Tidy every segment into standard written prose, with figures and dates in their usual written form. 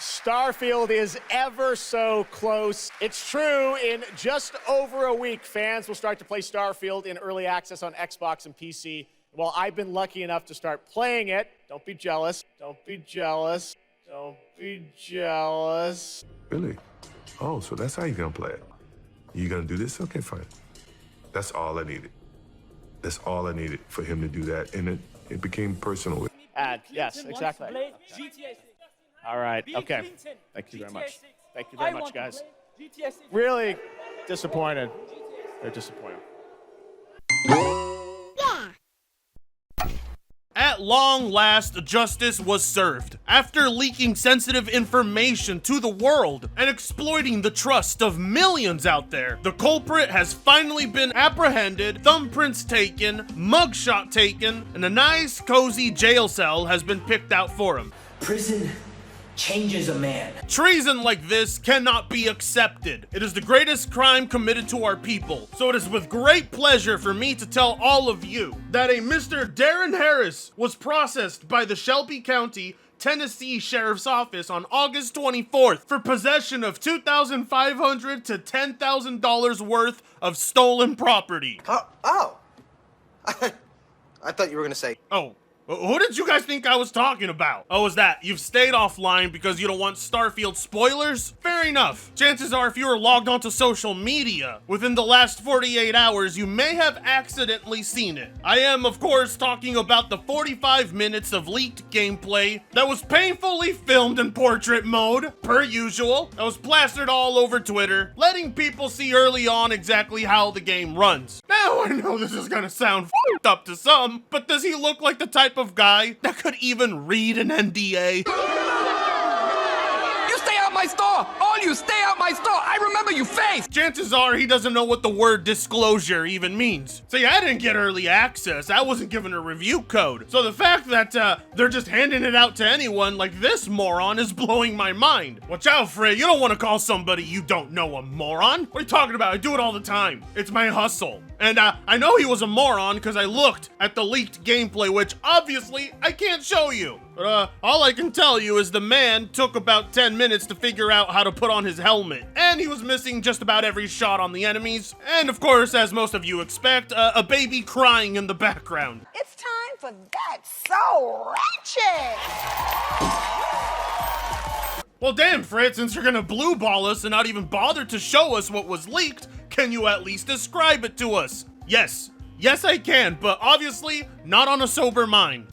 Starfield is ever so close. It's true, in just over a week, fans will start to play Starfield in early access on Xbox and PC. Well, I've been lucky enough to start playing it. Don't be jealous. Don't be jealous. Don't be jealous. Really? Oh, so that's how you're gonna play it. You gonna do this? Okay, fine. That's all I needed. That's all I needed for him to do that, and it became personal. Yes, exactly. All right, okay. Thank you very much. Thank you very much, guys. Really disappointed. They're disappointed. At long last, justice was served. After leaking sensitive information to the world and exploiting the trust of millions out there, the culprit has finally been apprehended, thumbprints taken, mugshot taken, and a nice, cozy jail cell has been picked out for him. Prison changes a man. Treason like this cannot be accepted. It is the greatest crime committed to our people. So it is with great pleasure for me to tell all of you that a Mr. Darren Harris was processed by the Shelby County, Tennessee Sheriff's Office on August 24th for possession of $2,500 to $10,000 worth of stolen property. Oh. I thought you were gonna say... Oh. Who did you guys think I was talking about? Oh, is that you've stayed offline because you don't want Starfield spoilers? Fair enough. Chances are if you were logged onto social media within the last 48 hours, you may have accidentally seen it. I am, of course, talking about the 45 minutes of leaked gameplay that was painfully filmed in portrait mode, per usual, that was plastered all over Twitter, letting people see early on exactly how the game runs. Now, I know this is gonna sound f***ed up to some, but does he look like the type of guy that could even read an NDA? You stay out my store! All you stay out my store! I remember you face! Chances are he doesn't know what the word disclosure even means. See, I didn't get early access. I wasn't given a review code. So the fact that they're just handing it out to anyone like this moron is blowing my mind. Watch out, Fred. You don't want to call somebody you don't know a moron. What are you talking about? I do it all the time. It's my hustle. And I know he was a moron because I looked at the leaked gameplay, which obviously I can't show you. But all I can tell you is the man took about 10 minutes to figure out how to put on his helmet. And he was missing just about every shot on the enemies. And of course, as most of you expect, a baby crying in the background. It's time for That's So Ratchet! Well, damn, Fred, since you're gonna blue ball us and not even bother to show us what was leaked, can you at least describe it to us? Yes. Yes, I can, but obviously not on a sober mind.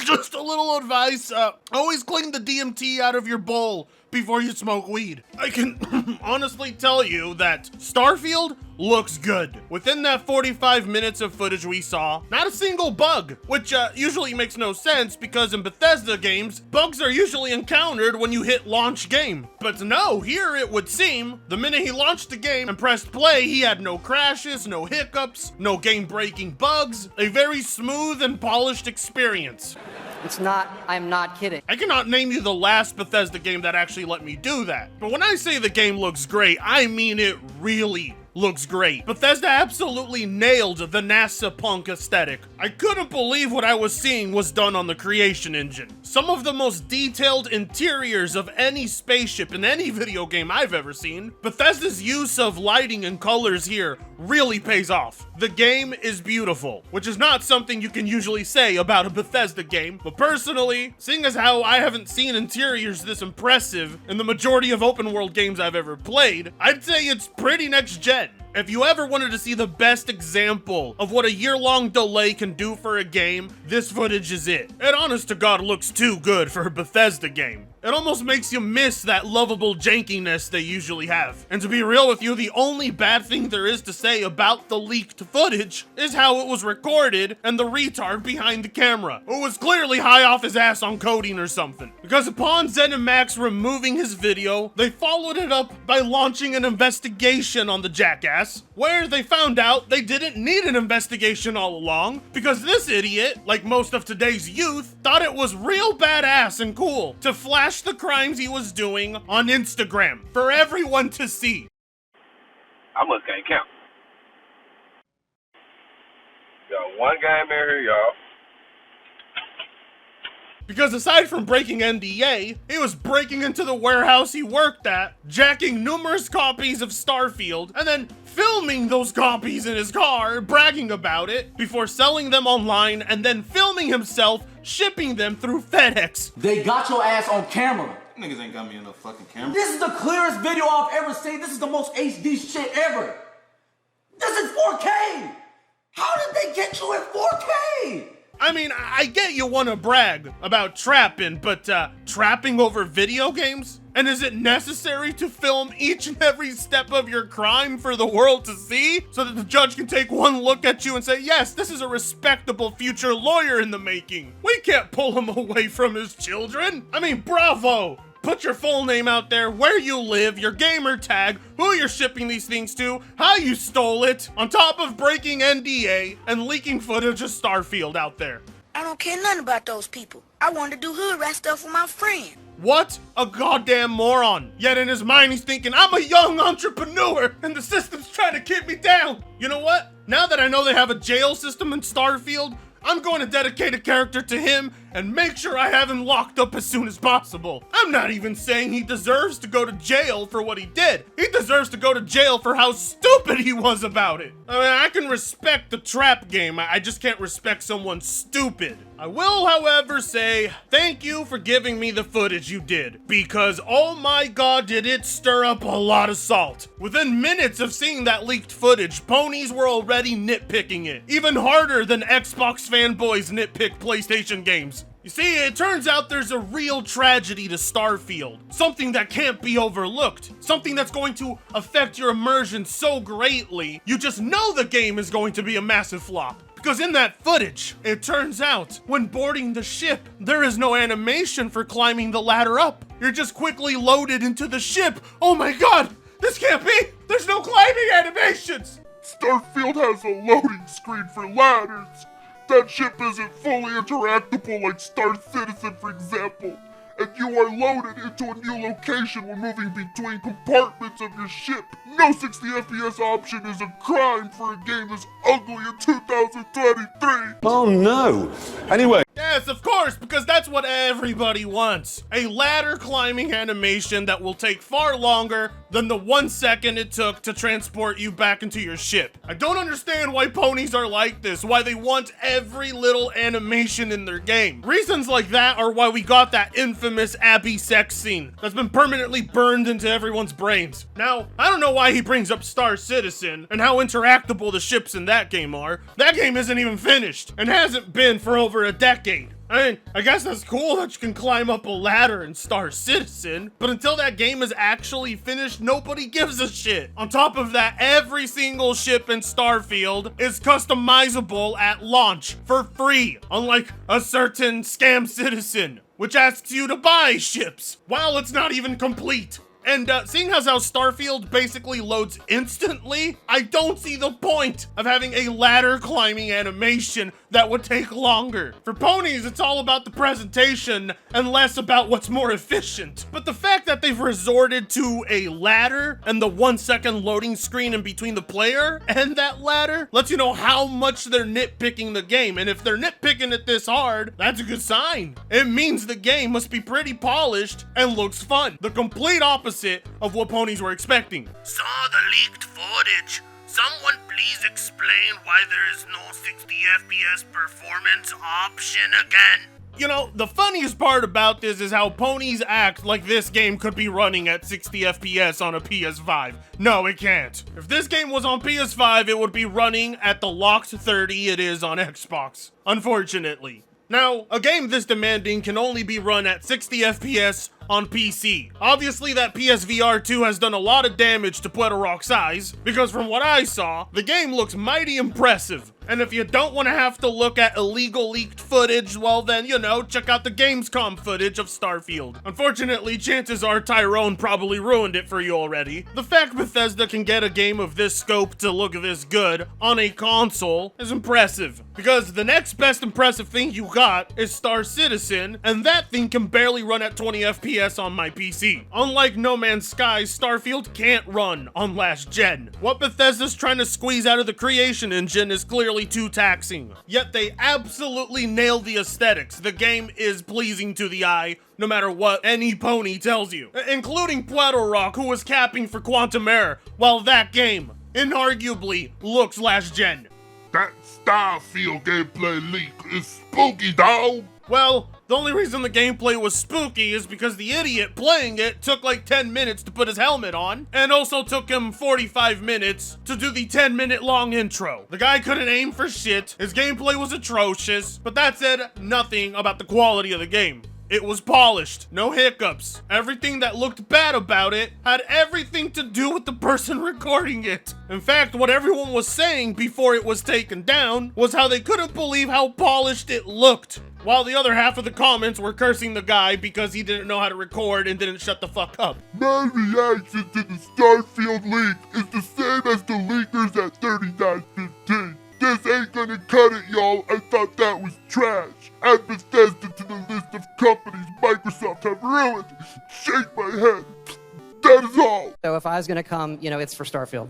Just a little advice, always clean the DMT out of your bowl before you smoke weed. I can honestly tell you that Starfield looks good. Within that 45 minutes of footage we saw, not a single bug, which usually makes no sense because in Bethesda games, bugs are usually encountered when you hit launch game. But no, here it would seem, the minute he launched the game and pressed play, he had no crashes, no hiccups, no game-breaking bugs, a very smooth and polished experience. It's not, I'm not kidding. I cannot name you the last Bethesda game that actually let me do that. But when I say the game looks great, I mean it really looks great. Bethesda absolutely nailed the NASA punk aesthetic. I couldn't believe what I was seeing was done on the Creation Engine. Some of the most detailed interiors of any spaceship in any video game I've ever seen. Bethesda's use of lighting and colors here really pays off. The game is beautiful, which is not something you can usually say about a Bethesda game, but personally, seeing as how I haven't seen interiors this impressive in the majority of open world games I've ever played, I'd say it's pretty next gen. If you ever wanted to see the best example of what a year-long delay can do for a game, this footage is it. It honest to God looks too good for a Bethesda game. It almost makes you miss that lovable jankiness they usually have. And to be real with you, the only bad thing there is to say about the leaked footage is how it was recorded and the retard behind the camera, who was clearly high off his ass on coding or something. Because upon ZeniMax removing his video, they followed it up by launching an investigation on the jackass, where they found out they didn't need an investigation all along, because this idiot, like most of today's youth, thought it was real badass and cool to flash the crimes he was doing on Instagram for everyone to see. I must can't count. Got one game in here, y'all. Because aside from breaking NDA, he was breaking into the warehouse he worked at, jacking numerous copies of Starfield, and then filming those copies in his car, bragging about it, before selling them online, and then filming himself shipping them through FedEx. They got your ass on camera. Niggas ain't got me in no fucking camera. This is the clearest video I've ever seen. This is the most HD shit ever. This is 4K. How did they get you in 4K? I mean, I get you want to brag about trapping, but trapping over video games? And is it necessary to film each and every step of your crime for the world to see? So that the judge can take one look at you and say, yes, this is a respectable future lawyer in the making. We can't pull him away from his children. I mean, bravo. Put your full name out there, where you live, your gamer tag, who you're shipping these things to, how you stole it, on top of breaking NDA and leaking footage of Starfield out there. I don't care nothing about those people. I want to do hood rat stuff with my friend. What a goddamn moron. Yet in his mind he's thinking, I'm a young entrepreneur and the system's trying to keep me down. You know what? Now that I know they have a jail system in Starfield, I'm going to dedicate a character to him and make sure I have him locked up as soon as possible. I'm not even saying he deserves to go to jail for what he did. He deserves to go to jail for how stupid he was about it. I mean, I can respect the trap game. I just can't respect someone stupid. I will, however, say thank you for giving me the footage you did, because oh my god did it stir up a lot of salt. Within minutes of seeing that leaked footage, ponies were already nitpicking it, even harder than Xbox fanboys nitpick PlayStation games. You see, it turns out there's a real tragedy to Starfield, something that can't be overlooked, something that's going to affect your immersion so greatly, you just know the game is going to be a massive flop. Because in that footage, it turns out, when boarding the ship, there is no animation for climbing the ladder up. You're just quickly loaded into the ship. Oh my god, this can't be! There's no climbing animations! Starfield has a loading screen for ladders. That ship isn't fully interactable like Star Citizen, for example. And you are loaded into a new location when moving between compartments of your ship. No 60 FPS option is a crime for a game this ugly in 2023. Oh no. Anyway. Yes, of course, because that's what everybody wants. A ladder climbing animation that will take far longer than the 1 second it took to transport you back into your ship. I don't understand why ponies are like this, why they want every little animation in their game. Reasons like that are why we got that infamous Abby sex scene that's been permanently burned into everyone's brains. Now, I don't know why he brings up Star Citizen and how interactable the ships in that game are. That game isn't even finished and hasn't been for over a decade. I mean, I guess that's cool that you can climb up a ladder in Star Citizen, but until that game is actually finished, nobody gives a shit. On top of that, every single ship in Starfield is customizable at launch for free, unlike a certain scam citizen, which asks you to buy ships while it's not even complete. And seeing as how Starfield basically loads instantly, I don't see the point of having a ladder climbing animation that would take longer. For ponies, it's all about the presentation and less about what's more efficient. But the fact that they've resorted to a ladder and the 1 second loading screen in between the player and that ladder lets you know how much they're nitpicking the game. And if they're nitpicking it this hard, that's a good sign. It means the game must be pretty polished and looks fun. The complete opposite of what ponies were expecting. Saw the leaked footage. Someone please explain why there is no 60 FPS performance option again. You know, the funniest part about this is how ponies act like this game could be running at 60 FPS on a PS5. No, it can't. If this game was on PS5, it would be running at the locked 30 it is on Xbox, unfortunately. Now, a game this demanding can only be run at 60 FPS on PC. Obviously, that PSVR 2 has done a lot of damage to Puerto Rock's eyes, because from what I saw, the game looks mighty impressive. And if you don't want to have to look at illegal leaked footage, well then, you know, check out the Gamescom footage of Starfield. Unfortunately, chances are Tyrone probably ruined it for you already. The fact Bethesda can get a game of this scope to look this good on a console is impressive, because the next best impressive thing you got is Star Citizen, and that thing can barely run at 20 FPS FPS on my PC. Unlike No Man's Sky, Starfield can't run on last gen. What Bethesda's trying to squeeze out of the creation engine is clearly too taxing. Yet they absolutely nailed the aesthetics. The game is pleasing to the eye, no matter what any pony tells you. Including Puerto Rock, who was capping for Quantum Error, while that game inarguably looks last gen. That Starfield gameplay leak is spooky, dog. Well, the only reason the gameplay was spooky is because the idiot playing it took like 10 minutes to put his helmet on, and also took him 45 minutes to do the 10-minute long intro. The guy couldn't aim for shit, his gameplay was atrocious, but that said nothing about the quality of the game. It was polished, no hiccups. Everything that looked bad about it had everything to do with the person recording it. In fact, what everyone was saying before it was taken down was how they couldn't believe how polished it looked, while the other half of the comments were cursing the guy because he didn't know how to record and didn't shut the fuck up. My reaction to the Starfield leak is the same as the leakers at 3915. This ain't gonna cut it, y'all. I thought that was trash. Add Bethesda to the list of companies Microsoft have ruined. Shake my head. That is all. So if I was gonna come, it's for Starfield.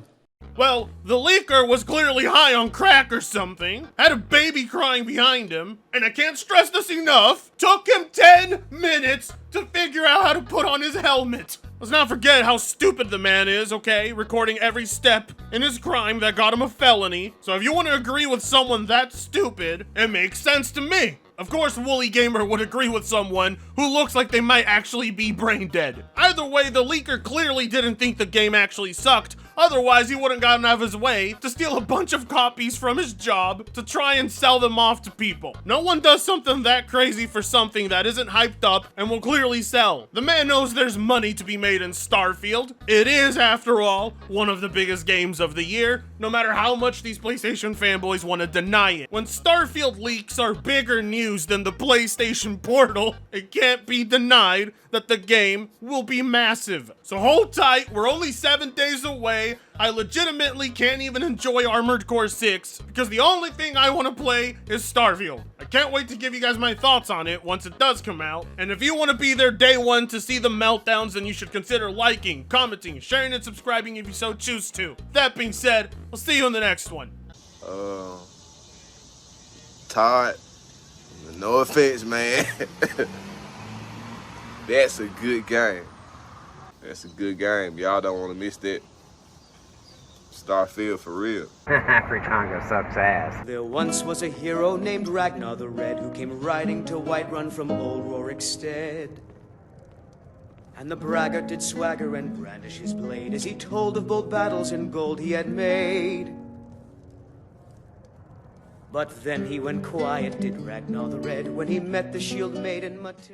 Well, the leaker was clearly high on crack or something, had a baby crying behind him, and I can't stress this enough, took him 10 minutes to figure out how to put on his helmet. Let's not forget how stupid the man is, okay? Recording every step in his crime that got him a felony. So if you want to agree with someone that stupid, it makes sense to me. Of course, Wooly Gamer would agree with someone who looks like they might actually be brain dead. Either way, the leaker clearly didn't think the game actually sucked. Otherwise, he wouldn't gotten out of his way to steal a bunch of copies from his job to try and sell them off to people. No one does something that crazy for something that isn't hyped up and will clearly sell. The man knows there's money to be made in Starfield. It is, after all, one of the biggest games of the year, no matter how much these PlayStation fanboys want to deny it. When Starfield leaks are bigger news than the PlayStation Portal, it can't be denied that the game will be massive. So hold tight, we're only 7 days away. I legitimately can't even enjoy Armored Core 6 because the only thing I want to play is Starfield. I can't wait to give you guys my thoughts on it once it does come out. And if you want to be there day one to see the meltdowns, then you should consider liking, commenting, sharing, and subscribing if you so choose to. That being said, I'll see you in the next one. Todd, no offense, man. That's a good game. That's a good game. Y'all don't want to miss that. Starfield for real. Fritongo sucks ass. There once was a hero named Ragnar the Red who came riding to Whiterun from old Rorikstead. And the braggart did swagger and brandish his blade as he told of bold battles and gold he had made. But then he went quiet, did Ragnar the Red, when he met the shield maiden Matilda.